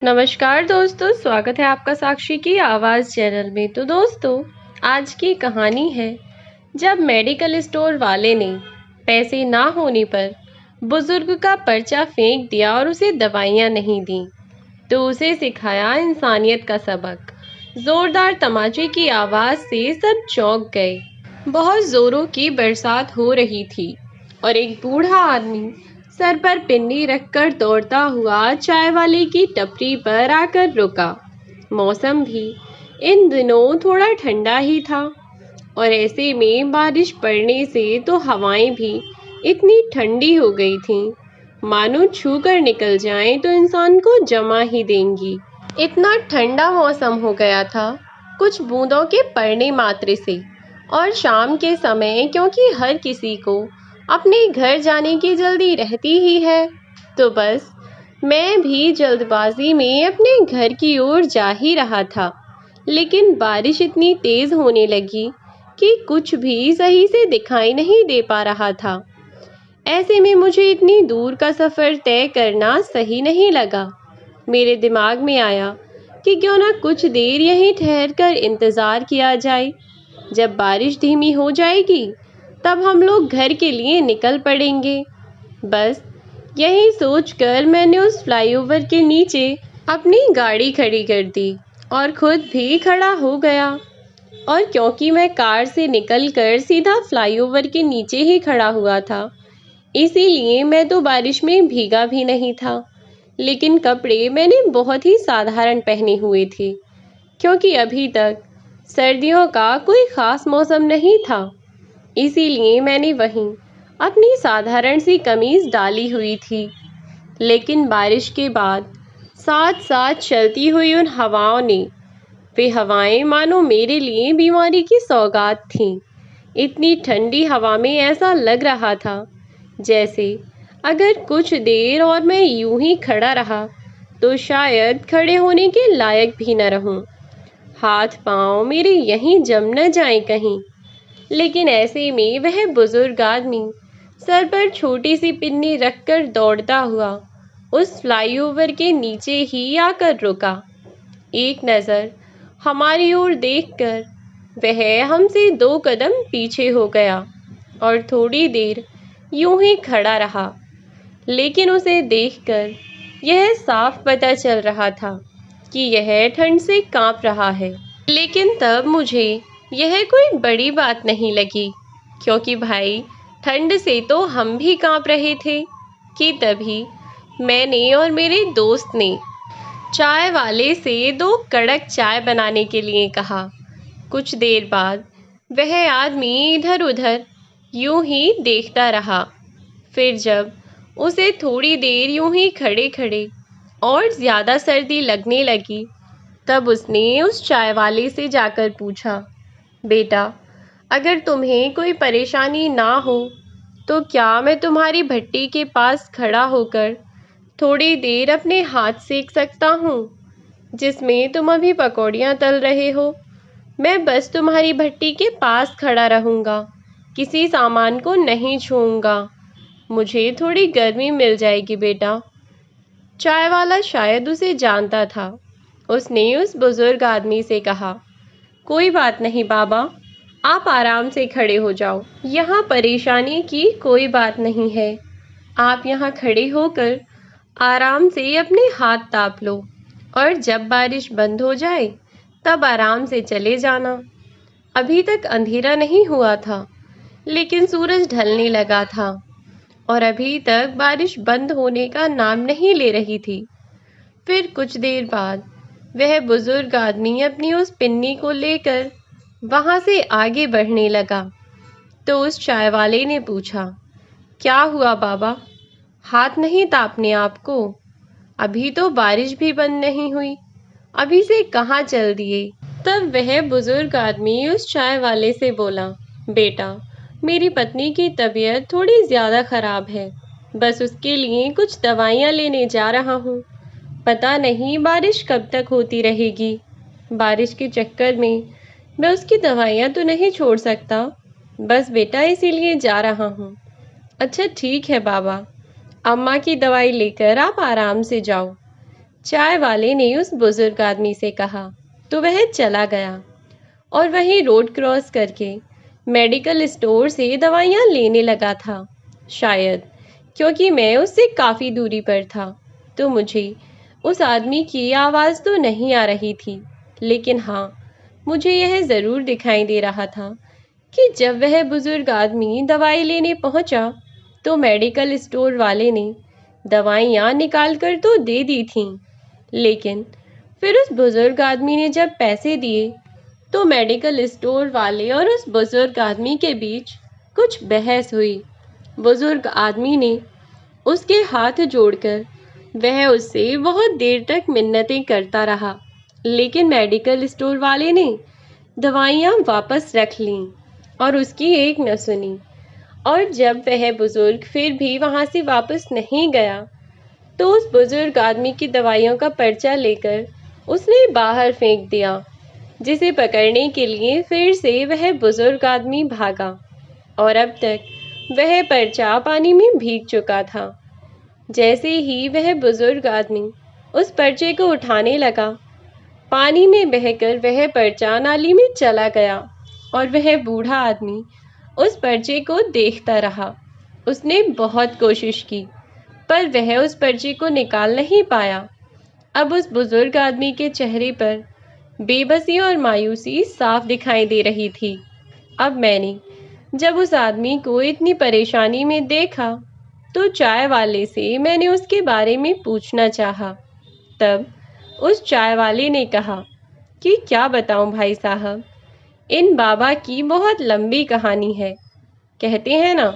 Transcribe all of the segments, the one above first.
नमस्कार दोस्तों, स्वागत है आपका साक्षी की आवाज़ चैनल में। तो दोस्तों, आज की कहानी है जब मेडिकल स्टोर वाले ने पैसे ना होने पर बुजुर्ग का पर्चा फेंक दिया और उसे दवाइयाँ नहीं दी, तो उसे सिखाया इंसानियत का सबक। जोरदार तमाचे की आवाज़ से सब चौंक गए। बहुत जोरों की बरसात हो रही थी और एक बूढ़ा आदमी सर पर पिन्नी रखकर दौड़ता हुआ चाय वाले की टपरी पर आकर रुका। मौसम भी इन दिनों थोड़ा ठंडा ही था और ऐसे में बारिश पड़ने से तो हवाएं भी इतनी ठंडी हो गई थीं, मानो छू कर निकल जाएं तो इंसान को जमा ही देंगी। इतना ठंडा मौसम हो गया था कुछ बूंदों के पड़ने मात्र से। और शाम के समय, क्योंकि हर किसी को अपने घर जाने की जल्दी रहती ही है, तो बस मैं भी जल्दबाजी में अपने घर की ओर जा ही रहा था। लेकिन बारिश इतनी तेज होने लगी कि कुछ भी सही से दिखाई नहीं दे पा रहा था। ऐसे में मुझे इतनी दूर का सफ़र तय करना सही नहीं लगा। मेरे दिमाग में आया कि क्यों ना कुछ देर यहीं ठहर कर इंतज़ार किया जाए। जब बारिश धीमी हो जाएगी तब हम लोग घर के लिए निकल पड़ेंगे। बस यही सोचकर मैंने उस फ्लाईओवर के नीचे अपनी गाड़ी खड़ी कर दी और खुद भी खड़ा हो गया। और क्योंकि मैं कार से निकलकर सीधा फ्लाईओवर के नीचे ही खड़ा हुआ था, इसीलिए मैं तो बारिश में भीगा भी नहीं था। लेकिन कपड़े मैंने बहुत ही साधारण पहने हुए थे, क्योंकि अभी तक सर्दियों का कोई ख़ास मौसम नहीं था। इसीलिए मैंने वहीं अपनी साधारण सी कमीज़ डाली हुई थी। लेकिन बारिश के बाद साथ साथ चलती हुई उन हवाओं ने, वे हवाएं मानो मेरे लिए बीमारी की सौगात थीं। इतनी ठंडी हवा में ऐसा लग रहा था जैसे अगर कुछ देर और मैं यूं ही खड़ा रहा तो शायद खड़े होने के लायक भी न रहूं। हाथ पांव मेरे यहीं जम न जाएं कहीं। लेकिन ऐसे में वह बुजुर्ग आदमी सर पर छोटी सी पिन्नी रखकर दौड़ता हुआ उस फ्लाईओवर के नीचे ही आकर रुका। एक नज़र हमारी ओर देखकर वह हमसे 2 कदम पीछे हो गया और थोड़ी देर यूं ही खड़ा रहा। लेकिन उसे देखकर यह साफ पता चल रहा था कि यह ठंड से कांप रहा है। लेकिन तब मुझे यह कोई बड़ी बात नहीं लगी, क्योंकि भाई ठंड से तो हम भी कांप रहे थे कि तभी मैंने और मेरे दोस्त ने चाय वाले से 2 कड़क चाय बनाने के लिए कहा। कुछ देर बाद वह आदमी इधर उधर यूं ही देखता रहा। फिर जब उसे थोड़ी देर यूं ही खड़े खड़े और ज़्यादा सर्दी लगने लगी, तब उसने उस चाय वाले से जाकर पूछा, बेटा, अगर तुम्हें कोई परेशानी ना हो तो क्या मैं तुम्हारी भट्टी के पास खड़ा होकर थोड़ी देर अपने हाथ सेक सकता हूँ, जिसमें तुम अभी पकौड़ियाँ तल रहे हो। मैं बस तुम्हारी भट्टी के पास खड़ा रहूँगा, किसी सामान को नहीं छूऊंगा। मुझे थोड़ी गर्मी मिल जाएगी बेटा। चाय वाला शायद उसे जानता था। उसने उस बुजुर्ग आदमी से कहा, कोई बात नहीं बाबा, आप आराम से खड़े हो जाओ। यहाँ परेशानी की कोई बात नहीं है। आप यहाँ खड़े होकर आराम से अपने हाथ ताप लो और जब बारिश बंद हो जाए तब आराम से चले जाना। अभी तक अंधेरा नहीं हुआ था, लेकिन सूरज ढलने लगा था और अभी तक बारिश बंद होने का नाम नहीं ले रही थी। फिर कुछ देर बाद वह बुजुर्ग आदमी अपनी उस पिन्नी को लेकर वहां से आगे बढ़ने लगा। तो उस चाय वाले ने पूछा, क्या हुआ बाबा, हाथ नहीं तापने आपको? अभी तो बारिश भी बंद नहीं हुई, अभी से कहाँ चल दिए? तब वह बुजुर्ग आदमी उस चाय वाले से बोला, बेटा, मेरी पत्नी की तबीयत थोड़ी ज़्यादा ख़राब है, बस उसके लिए कुछ दवाइयाँ लेने जा रहा हूँ। पता नहीं बारिश कब तक होती रहेगी। बारिश के चक्कर में मैं उसकी दवाइयाँ तो नहीं छोड़ सकता। बस बेटा, इसीलिए जा रहा हूँ। अच्छा ठीक है बाबा, अम्मा की दवाई लेकर आप आराम से जाओ। चाय वाले ने उस बुजुर्ग आदमी से कहा तो वह चला गया और वहीं रोड क्रॉस करके मेडिकल स्टोर से दवाइयाँ लेने लगा था। शायद क्योंकि मैं उससे काफ़ी दूरी पर था, तो मुझे उस आदमी की आवाज़ तो नहीं आ रही थी, लेकिन हाँ, मुझे यह ज़रूर दिखाई दे रहा था कि जब वह बुजुर्ग आदमी दवाई लेने पहुंचा, तो मेडिकल स्टोर वाले ने दवाइयाँ निकाल कर तो दे दी थीं, लेकिन फिर उस बुजुर्ग आदमी ने जब पैसे दिए, तो मेडिकल स्टोर वाले और उस बुजुर्ग आदमी के बीच कुछ बहस हुई। बुजुर्ग आदमी ने उसके हाथ जोड़कर वह उससे बहुत देर तक मिन्नतें करता रहा, लेकिन मेडिकल स्टोर वाले ने दवाइयाँ वापस रख लीं और उसकी एक न सुनी। और जब वह बुजुर्ग फिर भी वहाँ से वापस नहीं गया, तो उस बुजुर्ग आदमी की दवाइयों का पर्चा लेकर उसने बाहर फेंक दिया, जिसे पकड़ने के लिए फिर से वह बुजुर्ग आदमी भागा और अब तक वह पर्चा पानी में भीग चुका था। जैसे ही वह बुजुर्ग आदमी उस पर्चे को उठाने लगा, पानी में बहकर वह पर्चा नाली में चला गया और वह बूढ़ा आदमी उस पर्चे को देखता रहा। उसने बहुत कोशिश की, पर वह उस पर्चे को निकाल नहीं पाया। अब उस बुजुर्ग आदमी के चेहरे पर बेबसी और मायूसी साफ दिखाई दे रही थी। अब मैंने जब उस आदमी को इतनी परेशानी में देखा, तो चाय वाले से मैंने उसके बारे में पूछना चाहा। तब उस चाय वाले ने कहा कि क्या बताऊं भाई साहब, इन बाबा की बहुत लंबी कहानी है। कहते हैं ना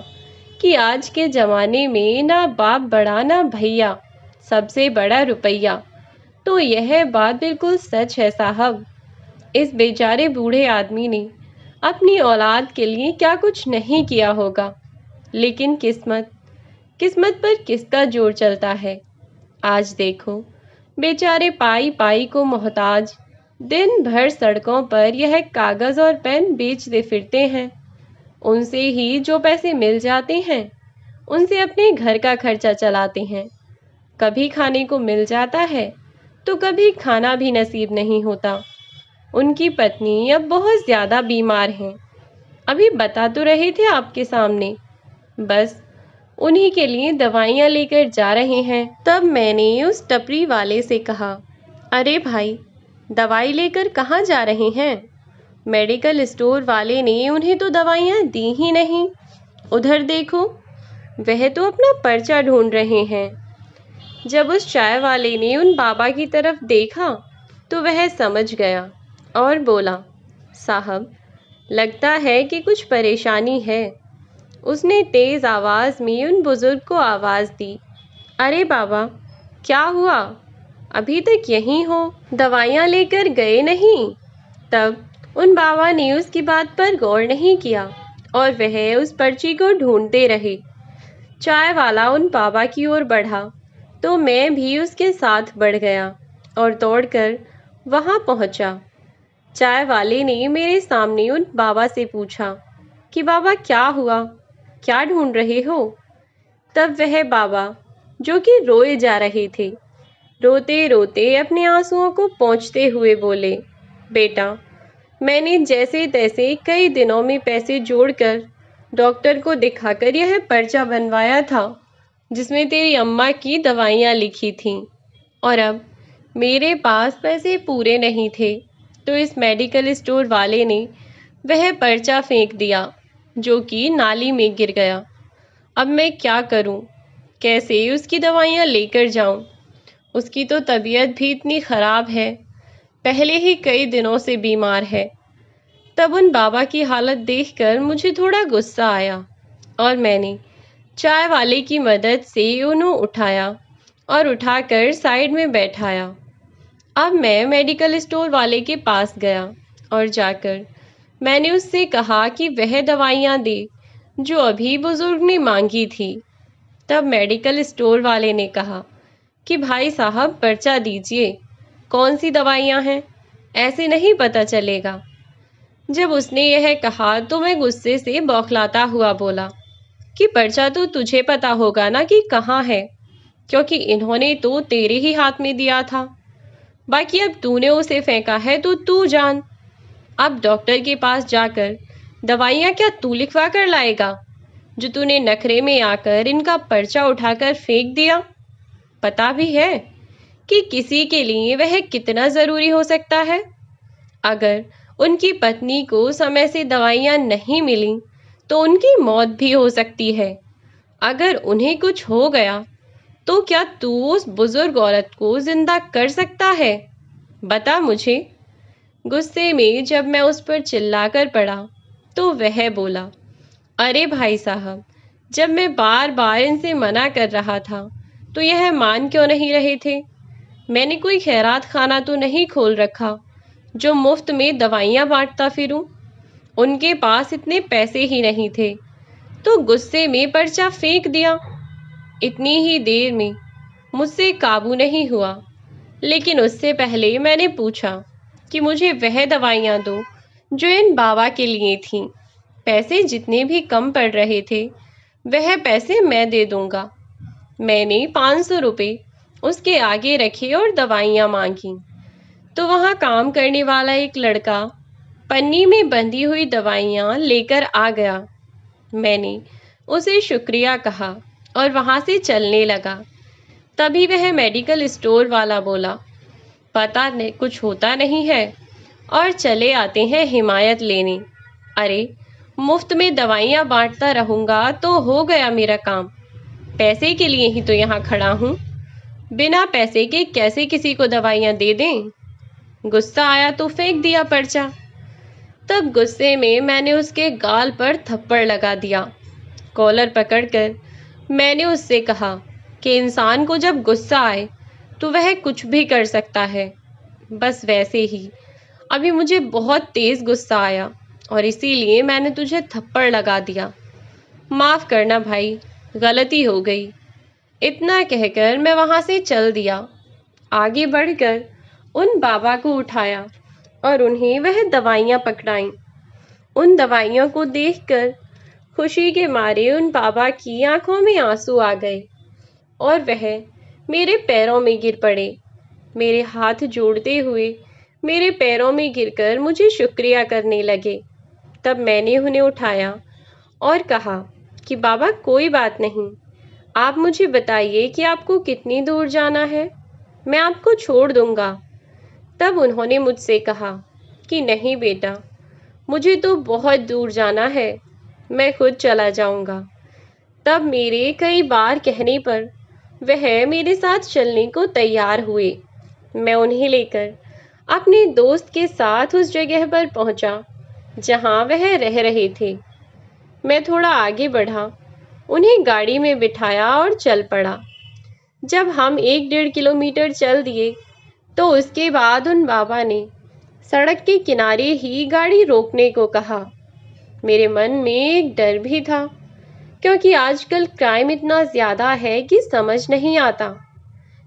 कि आज के ज़माने में ना बाप बड़ा ना भैया, सबसे बड़ा रुपया। तो यह बात बिल्कुल सच है साहब। इस बेचारे बूढ़े आदमी ने अपनी औलाद के लिए क्या कुछ नहीं किया होगा, लेकिन किस्मत किस्मत पर किसका जोर चलता है। आज देखो, बेचारे पाई पाई को मोहताज दिन भर सड़कों पर यह कागज़ और पेन बेचते फिरते हैं। उनसे ही जो पैसे मिल जाते हैं, उनसे अपने घर का खर्चा चलाते हैं। कभी खाने को मिल जाता है, तो कभी खाना भी नसीब नहीं होता। उनकी पत्नी अब बहुत ज़्यादा बीमार हैं, अभी बता तो रहे थे आपके सामने। बस उन्हीं के लिए दवाइयाँ लेकर जा रहे हैं। तब मैंने उस टपरी वाले से कहा, अरे भाई, दवाई लेकर कहाँ जा रहे हैं? मेडिकल स्टोर वाले ने उन्हें तो दवाइयाँ दी ही नहीं। उधर देखो, वह तो अपना पर्चा ढूंढ रहे हैं। जब उस चाय वाले ने उन बाबा की तरफ देखा, तो वह समझ गया और बोला, साहब, लगता है कि कुछ परेशानी है। उसने तेज आवाज में उन बुजुर्ग को आवाज दी, अरे बाबा, क्या हुआ? अभी तक यहीं हो, दवाइयाँ लेकर गए नहीं? तब उन बाबा ने उसकी बात पर गौर नहीं किया और वह उस पर्ची को ढूंढते रहे। चाय वाला उन बाबा की ओर बढ़ा, तो मैं भी उसके साथ बढ़ गया और दौड़कर वहां पहुंचा। चाय वाले ने मेरे सामने उन बाबा से पूछा कि बाबा, क्या हुआ, क्या ढूंढ रहे हो? तब वह बाबा, जो कि रोए जा रहे थे, रोते रोते अपने आंसुओं को पोंछते हुए बोले, बेटा, मैंने जैसे तैसे कई दिनों में पैसे जोड़कर डॉक्टर को दिखाकर यह पर्चा बनवाया था, जिसमें तेरी अम्मा की दवाइयाँ लिखी थीं, और अब मेरे पास पैसे पूरे नहीं थे, तो इस मेडिकल स्टोर वाले ने वह पर्चा फेंक दिया, जो कि नाली में गिर गया। अब मैं क्या करूं? कैसे उसकी दवाइयाँ लेकर जाऊं? उसकी तो तबीयत भी इतनी ख़राब है, पहले ही कई दिनों से बीमार है। तब उन बाबा की हालत देखकर मुझे थोड़ा गुस्सा आया और मैंने चाय वाले की मदद से उन्हें उठाया और उठाकर साइड में बैठाया। अब मैं मेडिकल स्टोर वाले के पास गया और जाकर मैंने उससे कहा कि वह दवाइयाँ दे जो अभी बुजुर्ग ने मांगी थी। तब मेडिकल स्टोर वाले ने कहा कि भाई साहब, पर्चा दीजिए, कौन सी दवाइयाँ हैं, ऐसे नहीं पता चलेगा। जब उसने यह कहा तो मैं गुस्से से बौखलाता हुआ बोला कि पर्चा तो तुझे पता होगा ना कि कहाँ है। क्योंकि इन्होंने तो तेरे ही हाथ में दिया था। बाकी अब तूने उसे फेंका है तो तू जान। अब डॉक्टर के पास जाकर दवाइयाँ क्या तू लिखवा कर लाएगा, जो तूने नखरे में आकर इनका पर्चा उठाकर फेंक दिया? पता भी है कि किसी के लिए वह कितना ज़रूरी हो सकता है। अगर उनकी पत्नी को समय से दवाइयाँ नहीं मिली तो उनकी मौत भी हो सकती है। अगर उन्हें कुछ हो गया तो क्या तू उस बुजुर्ग औरत को जिंदा कर सकता है? बता मुझे। गुस्से में जब मैं उस पर चिल्लाकर पड़ा तो वह बोला, अरे भाई साहब, जब मैं बार बार इनसे मना कर रहा था तो यह मान क्यों नहीं रहे थे? मैंने कोई खैरात खाना तो नहीं खोल रखा जो मुफ्त में दवाइयाँ बांटता फिरूं। उनके पास इतने पैसे ही नहीं थे तो गुस्से में पर्चा फेंक दिया। इतनी ही देर में मुझसे काबू नहीं हुआ, लेकिन उससे पहले मैंने पूछा कि मुझे वह दवाइयाँ दो जो इन बाबा के लिए थीं। पैसे जितने भी कम पड़ रहे थे वह पैसे मैं दे दूंगा। मैंने 500 रुपये उसके आगे रखे और दवाइयाँ मांगी तो वहाँ काम करने वाला एक लड़का पन्नी में बंधी हुई दवाइयाँ लेकर आ गया। मैंने उसे शुक्रिया कहा और वहाँ से चलने लगा। तभी वह मेडिकल स्टोर वाला बोला, पता नहीं कुछ होता नहीं है और चले आते हैं हिमायत लेने। अरे, मुफ्त में दवाइयाँ बांटता रहूँगा तो हो गया मेरा काम। पैसे के लिए ही तो यहाँ खड़ा हूँ। बिना पैसे के कैसे किसी को दवाइयाँ दे दें? गुस्सा आया तो फेंक दिया पर्चा। तब गुस्से में मैंने उसके गाल पर थप्पड़ लगा दिया। कॉलर पकड़कर मैंने उससे कहा कि इंसान को जब गुस्सा आए तो वह कुछ भी कर सकता है। बस वैसे ही अभी मुझे बहुत तेज़ गुस्सा आया और इसीलिए मैंने तुझे थप्पड़ लगा दिया। माफ़ करना भाई, गलती हो गई। इतना कहकर मैं वहाँ से चल दिया। आगे बढ़कर उन बाबा को उठाया और उन्हें वह दवाइयाँ पकड़ाईं। उन दवाइयों को देखकर खुशी के मारे उन बाबा की आंखों में आंसू आ गए और वह मेरे पैरों में गिर पड़े। मेरे हाथ जोड़ते हुए मेरे पैरों में गिरकर मुझे शुक्रिया करने लगे। तब मैंने उन्हें उठाया और कहा कि बाबा कोई बात नहीं, आप मुझे बताइए कि आपको कितनी दूर जाना है, मैं आपको छोड़ दूंगा। तब उन्होंने मुझसे कहा कि नहीं बेटा, मुझे तो बहुत दूर जाना है, मैं खुद चला जाऊंगा। तब मेरे कई बार कहने पर वह मेरे साथ चलने को तैयार हुए। मैं उन्हें लेकर अपने दोस्त के साथ उस जगह पर पहुंचा जहां वह रह रहे थे। मैं थोड़ा आगे बढ़ा, उन्हें गाड़ी में बिठाया और चल पड़ा। जब हम 1-1.5 किलोमीटर चल दिए तो उसके बाद उन बाबा ने सड़क के किनारे ही गाड़ी रोकने को कहा। मेरे मन में एक डर भी था, क्योंकि आजकल क्राइम इतना ज़्यादा है कि समझ नहीं आता।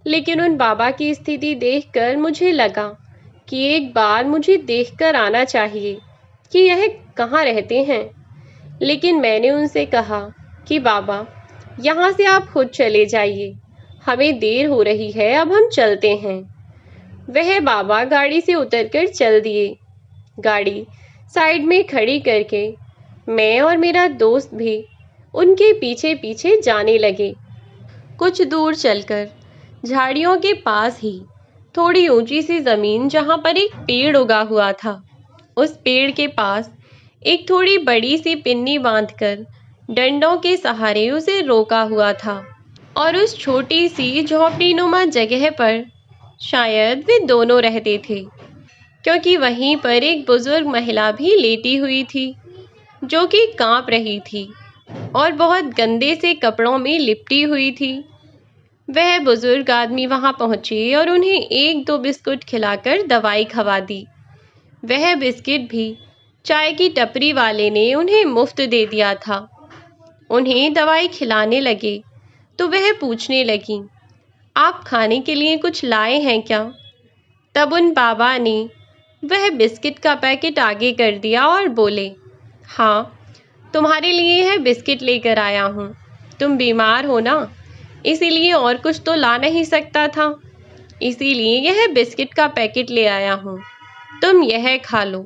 लेकिन उन बाबा की स्थिति देखकर मुझे लगा कि एक बार मुझे देखकर आना चाहिए कि यह कहाँ रहते हैं। लेकिन मैंने उनसे कहा कि बाबा, यहाँ से आप खुद चले जाइए, हमें देर हो रही है, अब हम चलते हैं। वह बाबा गाड़ी से उतरकर चल दिए। गाड़ी साइड में खड़ी करके मैं और मेरा दोस्त भी उनके पीछे पीछे जाने लगे। कुछ दूर चलकर झाड़ियों के पास ही थोड़ी ऊंची सी जमीन जहां पर एक पेड़ उगा हुआ था, उस पेड़ के पास एक थोड़ी बड़ी सी पिन्नी बांधकर डंडों के सहारे उसे रोका हुआ था। और उस छोटी सी झोपड़ीनुमा जगह पर शायद वे दोनों रहते थे, क्योंकि वहीं पर एक बुजुर्ग महिला भी लेटी हुई थी जो कि कांप रही थी और बहुत गंदे से कपड़ों में लिपटी हुई थी। वह बुजुर्ग आदमी वहां पहुंचे और उन्हें 1-2 बिस्कुट खिलाकर दवाई खवा दी। वह बिस्किट भी चाय की टपरी वाले ने उन्हें मुफ्त दे दिया था। उन्हें दवाई खिलाने लगे तो वह पूछने लगी, आप खाने के लिए कुछ लाए हैं क्या? तब उन बाबा ने वह बिस्किट का पैकेट आगे कर दिया और बोले, हाँ, तुम्हारे लिए यह बिस्किट लेकर आया हूँ। तुम बीमार हो ना, इसीलिए और कुछ तो ला नहीं सकता था, इसीलिए यह बिस्किट का पैकेट ले आया हूँ, तुम यह खा लो।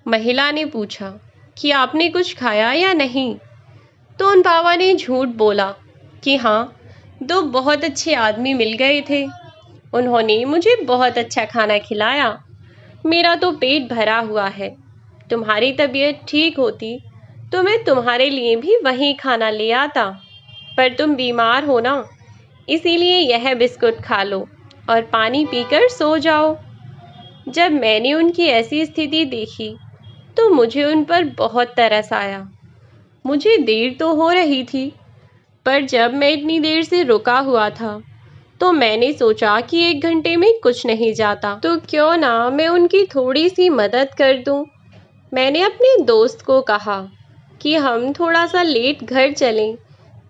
महिला ने पूछा कि आपने कुछ खाया या नहीं। तो उन बाबा ने झूठ बोला कि हाँ, दो बहुत अच्छे आदमी मिल गए थे, उन्होंने मुझे बहुत अच्छा खाना खिलाया, मेरा तो पेट भरा हुआ है। तुम्हारी तबीयत ठीक होती तो मैं तुम्हारे लिए भी वही खाना ले आता, पर तुम बीमार हो ना, इसीलिए यह बिस्कुट खा लो और पानी पीकर सो जाओ। जब मैंने उनकी ऐसी स्थिति देखी तो मुझे उन पर बहुत तरस आया। मुझे देर तो हो रही थी, पर जब मैं इतनी देर से रुका हुआ था तो मैंने सोचा कि 1 घंटे में कुछ नहीं जाता, तो क्यों ना मैं उनकी थोड़ी सी मदद कर दूं। मैंने अपने दोस्त को कहा कि हम थोड़ा सा लेट घर चलें,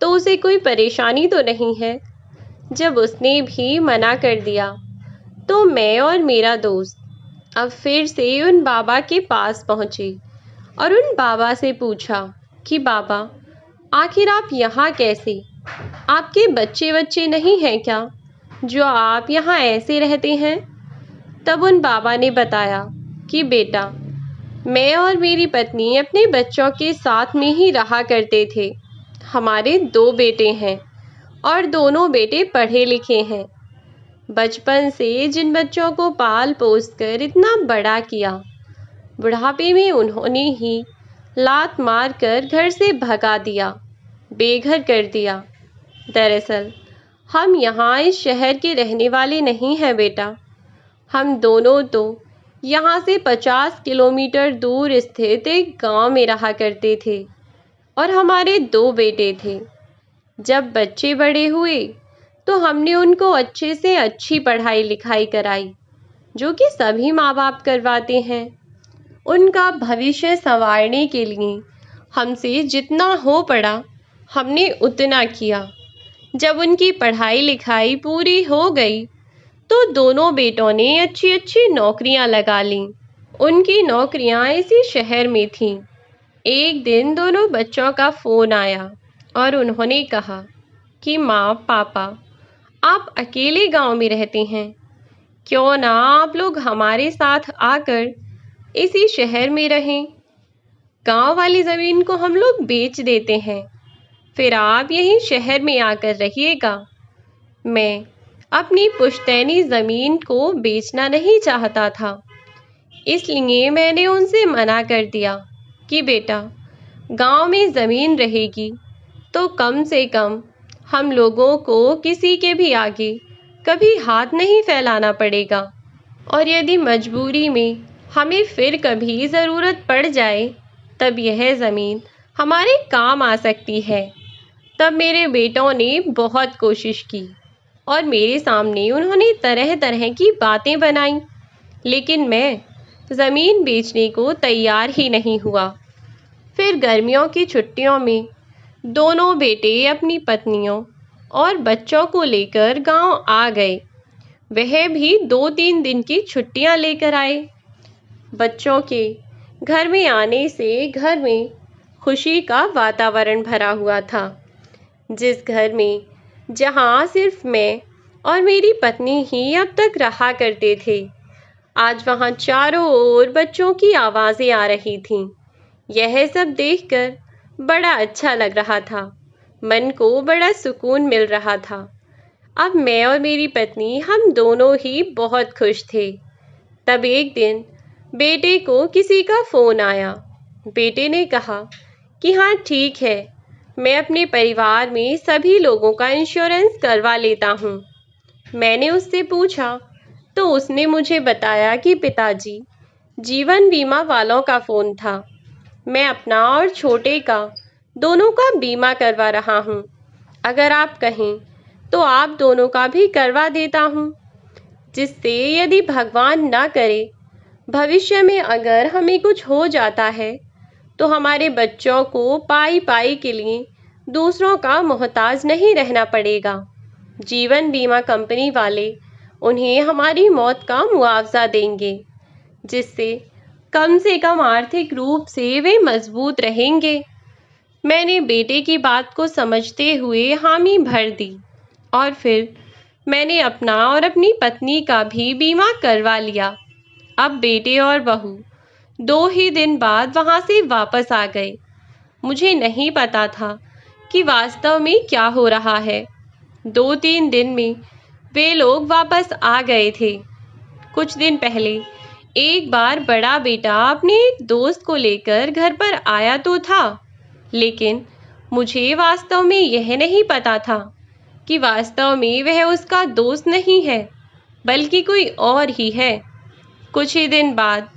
तो उसे कोई परेशानी तो नहीं है। जब उसने भी मना कर दिया तो मैं और मेरा दोस्त अब फिर से उन बाबा के पास पहुँचे और उन बाबा से पूछा कि बाबा, आखिर आप यहाँ कैसे? आपके बच्चे नहीं हैं क्या, जो आप यहाँ ऐसे रहते हैं? तब उन बाबा ने बताया कि बेटा, मैं और मेरी पत्नी अपने बच्चों के साथ में ही रहा करते थे। हमारे 2 बेटे हैं और दोनों बेटे पढ़े लिखे हैं। बचपन से जिन बच्चों को पाल पोस कर इतना बड़ा किया, बुढ़ापे में उन्होंने ही लात मार कर घर से भगा दिया, बेघर कर दिया। दरअसल हम यहाँ इस शहर के रहने वाले नहीं हैं बेटा, हम दोनों तो यहाँ से 50 किलोमीटर दूर स्थित एक गांव में रहा करते थे और हमारे 2 बेटे थे। जब बच्चे बड़े हुए तो हमने उनको अच्छे से अच्छी पढ़ाई लिखाई कराई, जो कि सभी माँ बाप करवाते हैं। उनका भविष्य संवारने के लिए हमसे जितना हो पड़ा हमने उतना किया। जब उनकी पढ़ाई लिखाई पूरी हो गई तो दोनों बेटों ने अच्छी अच्छी नौकरियां लगा लीं। उनकी नौकरियां इसी शहर में थीं। एक दिन दोनों बच्चों का फ़ोन आया और उन्होंने कहा कि माँ पापा, आप अकेले गांव में रहते हैं, क्यों ना आप लोग हमारे साथ आकर इसी शहर में रहें। गांव वाली ज़मीन को हम लोग बेच देते हैं, फिर आप यहीं शहर में आकर रहिएगा। मैं अपनी पुश्तैनी ज़मीन को बेचना नहीं चाहता था, इसलिए मैंने उनसे मना कर दिया कि बेटा, गांव में ज़मीन रहेगी तो कम से कम हम लोगों को किसी के भी आगे कभी हाथ नहीं फैलाना पड़ेगा, और यदि मजबूरी में हमें फिर कभी ज़रूरत पड़ जाए तब यह ज़मीन हमारे काम आ सकती है। तब मेरे बेटों ने बहुत कोशिश की और मेरे सामने उन्होंने तरह तरह की बातें बनाई, लेकिन मैं ज़मीन बेचने को तैयार ही नहीं हुआ। फिर गर्मियों की छुट्टियों में दोनों बेटे अपनी पत्नियों और बच्चों को लेकर गांव आ गए। वह भी 2-3 दिन की छुट्टियां लेकर आए। बच्चों के घर में आने से घर में खुशी का वातावरण भरा हुआ था। जिस घर में जहां सिर्फ मैं और मेरी पत्नी ही अब तक रहा करते थे, आज वहां चारों ओर बच्चों की आवाज़ें आ रही थीं। यह सब देखकर बड़ा अच्छा लग रहा था, मन को बड़ा सुकून मिल रहा था। अब मैं और मेरी पत्नी हम दोनों ही बहुत खुश थे। तब एक दिन बेटे को किसी का फ़ोन आया। बेटे ने कहा कि हाँ ठीक है, मैं अपने परिवार में सभी लोगों का इंश्योरेंस करवा लेता हूँ। मैंने उससे पूछा तो उसने मुझे बताया कि पिताजी, जीवन बीमा वालों का फ़ोन था। मैं अपना और छोटे का दोनों का बीमा करवा रहा हूँ। अगर आप कहें तो आप दोनों का भी करवा देता हूँ, जिससे यदि भगवान ना करे भविष्य में अगर हमें कुछ हो जाता है तो हमारे बच्चों को पाई पाई के लिए दूसरों का मोहताज नहीं रहना पड़ेगा। जीवन बीमा कंपनी वाले उन्हें हमारी मौत का मुआवजा देंगे, जिससे कम से कम आर्थिक रूप से वे मजबूत रहेंगे। मैंने बेटे की बात को समझते हुए हामी भर दी। और फिर मैंने अपना और अपनी पत्नी का भी बीमा करवा लिया। अब बेटे और बहू 2 ही दिन बाद वहां से वापस आ गए। मुझे नहीं पता था कि वास्तव में क्या हो रहा है। 2-3 दिन में वे लोग वापस आ गए थे। कुछ दिन पहले एक बार बड़ा बेटा अपने एक दोस्त को लेकर घर पर आया तो था, लेकिन मुझे वास्तव में यह नहीं पता था कि वास्तव में वह उसका दोस्त नहीं है, बल्कि कोई और ही है। कुछ ही दिन बाद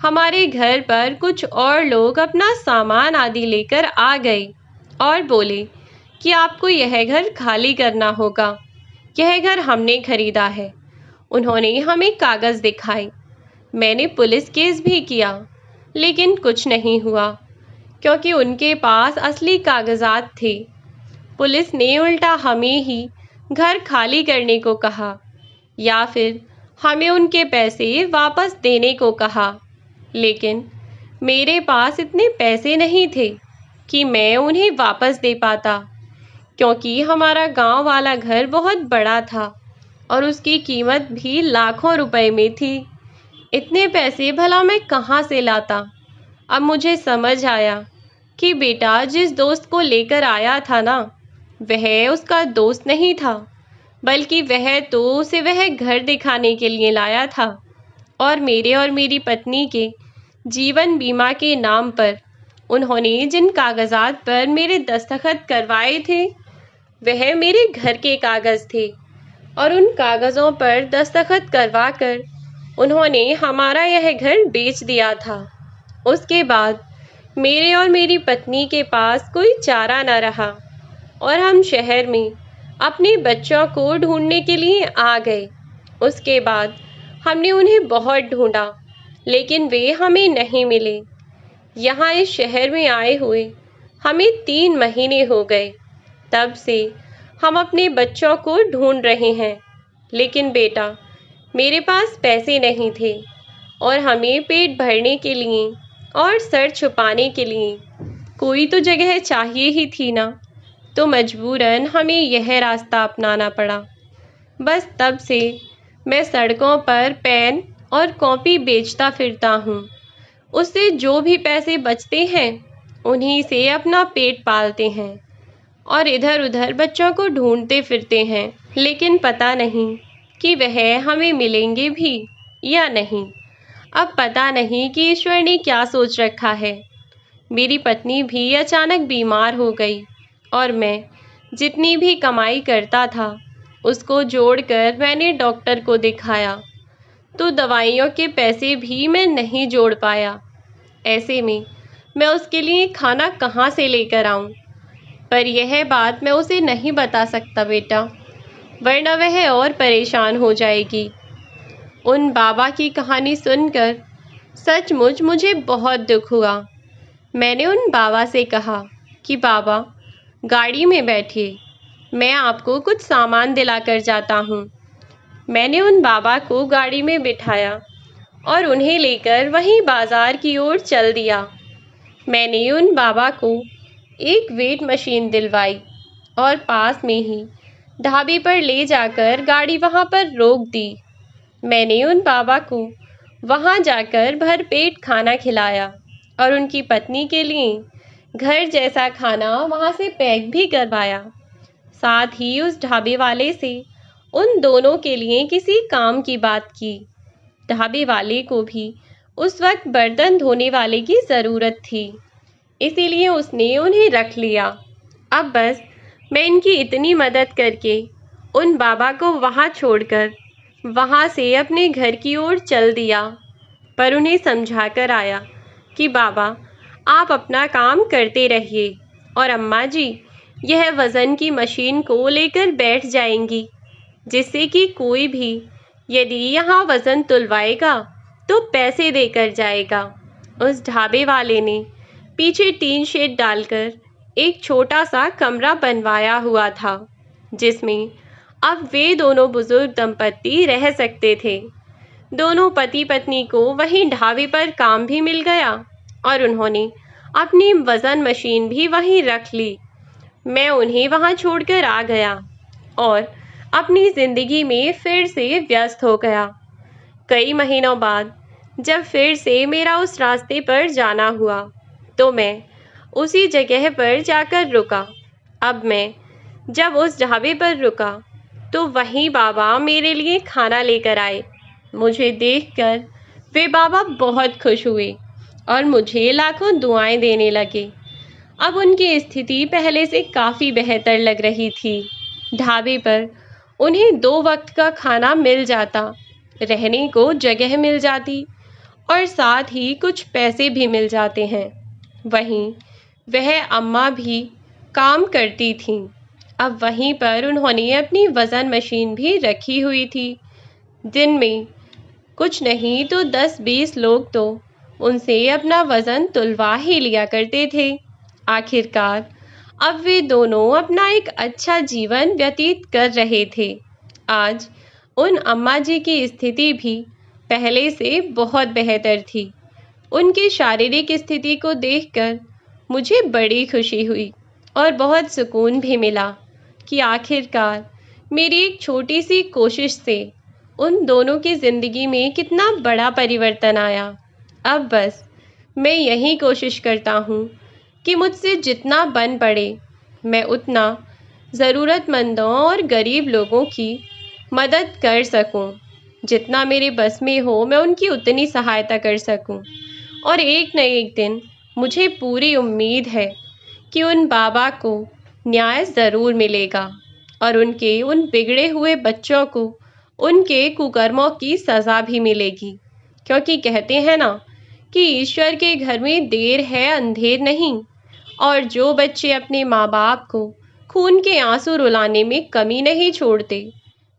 हमारे घर पर कुछ और लोग अपना सामान आदि लेकर आ गए और बोले कि आपको यह घर खाली करना होगा। यह घर हमने खरीदा है। उन्होंने हमें कागज़ दिखाए। मैंने पुलिस केस भी किया, लेकिन कुछ नहीं हुआ, क्योंकि उनके पास असली कागजात थे। पुलिस ने उल्टा हमें ही घर खाली करने को कहा, या फिर हमें उनके पैसे वापस देने को कहा। लेकिन मेरे पास इतने पैसे नहीं थे कि मैं उन्हें वापस दे पाता, क्योंकि हमारा गांव वाला घर बहुत बड़ा था और उसकी कीमत भी लाखों रुपए में थी। इतने पैसे भला मैं कहाँ से लाता? अब मुझे समझ आया कि बेटा जिस दोस्त को लेकर आया था ना, वह उसका दोस्त नहीं था, बल्कि वह तो उसे वह घर दिखाने के लिए लाया था। और मेरे और मेरी पत्नी के जीवन बीमा के नाम पर उन्होंने जिन कागजात पर मेरे दस्तखत करवाए थे, वह मेरे घर के कागज़ थे। और उन कागज़ों पर दस्तखत करवा कर उन्होंने हमारा यह घर बेच दिया था। उसके बाद मेरे और मेरी पत्नी के पास कोई चारा न रहा और हम शहर में अपने बच्चों को ढूंढने के लिए आ गए। उसके बाद हमने उन्हें बहुत ढूंढा, लेकिन वे हमें नहीं मिले। यहाँ इस शहर में आए हुए हमें 3 महीने हो गए। तब से हम अपने बच्चों को ढूंढ रहे हैं, लेकिन बेटा मेरे पास पैसे नहीं थे और हमें पेट भरने के लिए और सर छुपाने के लिए कोई तो जगह चाहिए ही थी ना, तो मजबूरन हमें यह रास्ता अपनाना पड़ा। बस तब से मैं सड़कों पर पेन और कॉपी बेचता फिरता हूँ। उससे जो भी पैसे बचते हैं उन्हीं से अपना पेट पालते हैं और इधर उधर बच्चों को ढूंढते फिरते हैं, लेकिन पता नहीं कि वह हमें मिलेंगे भी या नहीं। अब पता नहीं कि ईश्वर ने क्या सोच रखा है। मेरी पत्नी भी अचानक बीमार हो गई और मैं जितनी भी कमाई करता था उसको जोड़कर मैंने डॉक्टर को दिखाया, तो दवाइयों के पैसे भी मैं नहीं जोड़ पाया। ऐसे में मैं उसके लिए खाना कहाँ से लेकर आऊँ? पर यह बात मैं उसे नहीं बता सकता बेटा, वरना वह और परेशान हो जाएगी। उन बाबा की कहानी सुनकर सचमुच मुझे बहुत दुख हुआ। मैंने उन बाबा से कहा कि बाबा गाड़ी में बैठिए, मैं आपको कुछ सामान दिलाकर जाता हूँ। मैंने उन बाबा को गाड़ी में बिठाया और उन्हें लेकर वहीं बाजार की ओर चल दिया। मैंने उन बाबा को एक वेट मशीन दिलवाई और पास में ही ढाबे पर ले जाकर गाड़ी वहां पर रोक दी। मैंने उन बाबा को वहां जाकर भरपेट खाना खिलाया और उनकी पत्नी के लिए घर जैसा खाना वहां से पैक भी करवाया। साथ ही उस ढाबे वाले से उन दोनों के लिए किसी काम की बात की। ढाबे वाले को भी उस वक्त बर्तन धोने वाले की ज़रूरत थी, इसीलिए उसने उन्हें रख लिया। अब बस मैं इनकी इतनी मदद करके उन बाबा को वहाँ छोड़कर वहाँ से अपने घर की ओर चल दिया, पर उन्हें समझा कर आया कि बाबा आप अपना काम करते रहिए और अम्मा जी यह वज़न की मशीन को लेकर बैठ जाएंगी, जिससे कि कोई भी यदि यहाँ वज़न तुलवाएगा तो पैसे देकर जाएगा। उस ढाबे वाले ने पीछे टीन शेड डालकर एक छोटा सा कमरा बनवाया हुआ था, जिसमें अब वे दोनों बुजुर्ग दंपत्ति रह सकते थे। दोनों पति पत्नी को वहीं ढाबे पर काम भी मिल गया और उन्होंने अपनी वज़न मशीन भी वहीं रख ली। मैं उन्हें वहां छोड़कर आ गया और अपनी जिंदगी में फिर से व्यस्त हो गया। कई महीनों बाद जब फिर से मेरा उस रास्ते पर जाना हुआ, तो मैं उसी जगह पर जाकर रुका। अब मैं जब उस ढाबे पर रुका, तो वहीं बाबा मेरे लिए खाना लेकर आए। मुझे देखकर वे बाबा बहुत खुश हुए और मुझे लाखों दुआएं देने लगे। अब उनकी स्थिति पहले से काफ़ी बेहतर लग रही थी। ढाबे पर उन्हें 2 वक्त का खाना मिल जाता, रहने को जगह मिल जाती और साथ ही कुछ पैसे भी मिल जाते हैं। वहीं वह अम्मा भी काम करती थीं। अब वहीं पर उन्होंने अपनी वज़न मशीन भी रखी हुई थी। दिन में कुछ नहीं तो 10-20 लोग तो उनसे अपना वज़न तुलवा ही लिया करते थे। आखिरकार अब वे दोनों अपना एक अच्छा जीवन व्यतीत कर रहे थे। आज उन अम्मा जी की स्थिति भी पहले से बहुत बेहतर थी। उनकी शारीरिक स्थिति को देखकर मुझे बड़ी खुशी हुई और बहुत सुकून भी मिला कि आखिरकार मेरी एक छोटी सी कोशिश से उन दोनों की ज़िंदगी में कितना बड़ा परिवर्तन आया। अब बस मैं यही कोशिश करता हूँ कि मुझसे जितना बन पड़े मैं उतना ज़रूरतमंदों और गरीब लोगों की मदद कर सकूँ। जितना मेरे बस में हो मैं उनकी उतनी सहायता कर सकूँ। और एक न एक दिन मुझे पूरी उम्मीद है कि उन बाबा को न्याय ज़रूर मिलेगा और उनके उन बिगड़े हुए बच्चों को उनके कुकर्मों की सज़ा भी मिलेगी। क्योंकि कहते हैं ना कि ईश्वर के घर में देर है अंधेर नहीं। और जो बच्चे अपने माँ बाप को खून के आंसू रुलाने में कमी नहीं छोड़ते,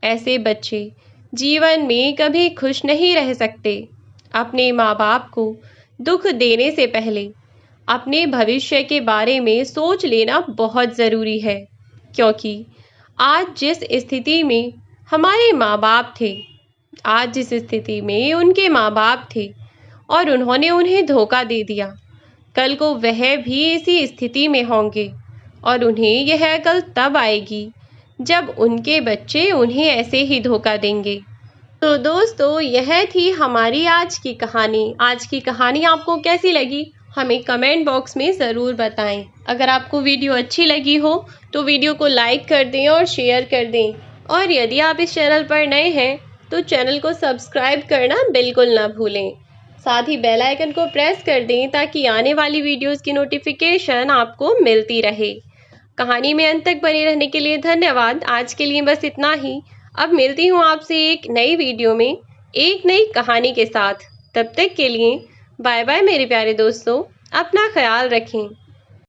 ऐसे बच्चे जीवन में कभी खुश नहीं रह सकते। अपने माँ बाप को दुख देने से पहले अपने भविष्य के बारे में सोच लेना बहुत ज़रूरी है। क्योंकि आज जिस स्थिति में हमारे माँ बाप थे, आज जिस स्थिति में उनके माँ बाप थे और उन्होंने उन्हें धोखा दे दिया, कल को वह भी इसी स्थिति में होंगे और उन्हें यह अकल तब आएगी जब उनके बच्चे उन्हें ऐसे ही धोखा देंगे। तो दोस्तों, यह थी हमारी आज की कहानी। आज की कहानी आपको कैसी लगी हमें कमेंट बॉक्स में ज़रूर बताएं। अगर आपको वीडियो अच्छी लगी हो तो वीडियो को लाइक कर दें और शेयर कर दें। और यदि आप इस चैनल पर नए हैं तो चैनल को सब्सक्राइब करना बिल्कुल ना भूलें। साथ ही बेल आइकन को प्रेस कर दें ताकि आने वाली वीडियोज़ की नोटिफिकेशन आपको मिलती रहे। कहानी में अंत तक बने रहने के लिए धन्यवाद। आज के लिए बस इतना ही। अब मिलती हूँ आपसे एक नई वीडियो में एक नई कहानी के साथ। तब तक के लिए बाय बाय मेरे प्यारे दोस्तों, अपना ख्याल रखें।